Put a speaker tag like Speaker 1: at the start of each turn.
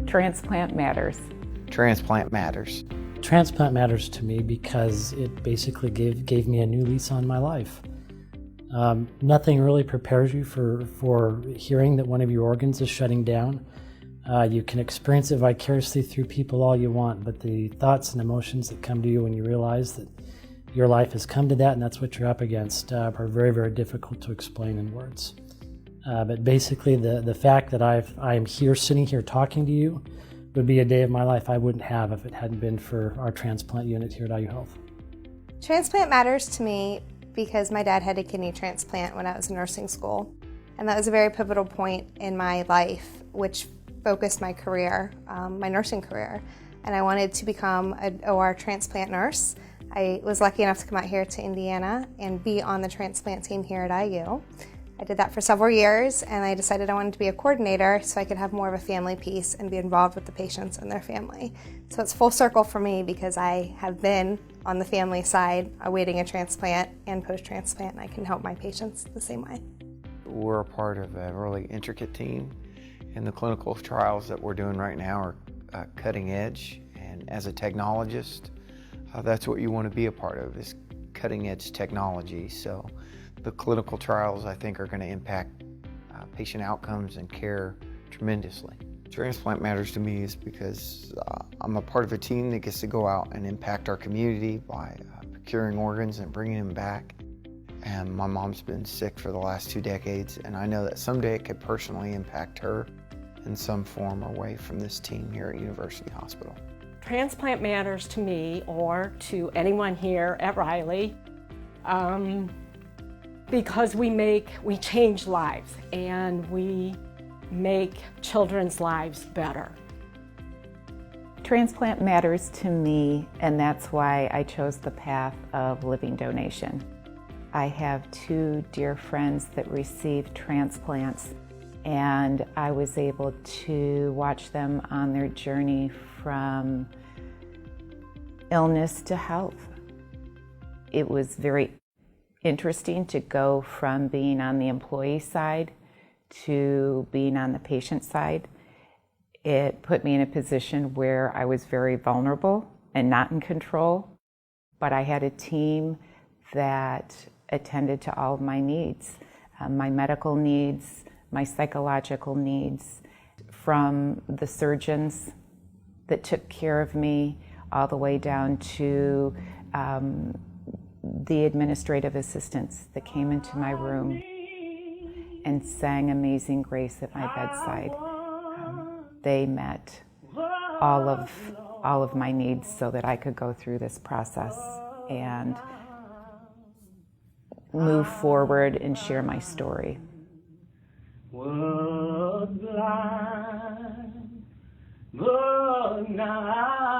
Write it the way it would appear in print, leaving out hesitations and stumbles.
Speaker 1: Transplant matters.
Speaker 2: Transplant matters.
Speaker 3: Transplant matters to me because it basically gave me a new lease on my life. Nothing really prepares you for hearing that one of your organs is shutting down. You can experience it vicariously through people all you want, but the thoughts and emotions that come to you when you realize that your life has come to that and that's what you're up against are very, very difficult to explain in words. But basically the fact that I am here, sitting here talking to you, would be a day of my life I wouldn't have if it hadn't been for our transplant unit here at IU Health.
Speaker 4: Transplant matters to me because my dad had a kidney transplant when I was in nursing school. And that was a very pivotal point in my life, which focused my career, my nursing career. And I wanted to become an OR transplant nurse. I was lucky enough to come out here to Indiana and be on the transplant team here at IU. I did that for several years, and I decided I wanted to be a coordinator so I could have more of a family piece and be involved with the patients and their family. So it's full circle for me because I have been on the family side awaiting a transplant and post-transplant, and I can help my patients the same way.
Speaker 2: We're a part of a really intricate team, and the clinical trials that we're doing right now are cutting edge. And as a technologist, that's what you want to be a part of, is cutting edge technology. So the clinical trials, I think, are going to impact patient outcomes and care tremendously. Transplant matters to me is because I'm a part of a team that gets to go out and impact our community by procuring organs and bringing them back. And my mom's been sick for the last 2 decades, and I know that someday it could personally impact her in some form or way from this team here at University Hospital.
Speaker 5: Transplant matters to me or to anyone here at Riley because we change lives and we make children's lives better.
Speaker 1: Transplant matters to me, and that's why I chose the path of living donation. I have 2 dear friends that received transplants, and I was able to watch them on their journey from illness to health. It was very interesting to go from being on the employee side to being on the patient side. It put me in a position where I was very vulnerable and not in control, but I had a team that attended to all of my needs, my medical needs, my psychological needs, from the surgeons that took care of me all the way down to the administrative assistants that came into my room and sang Amazing Grace at my bedside. They met all of my needs so that I could go through this process and move forward and share my story. Was blind, but now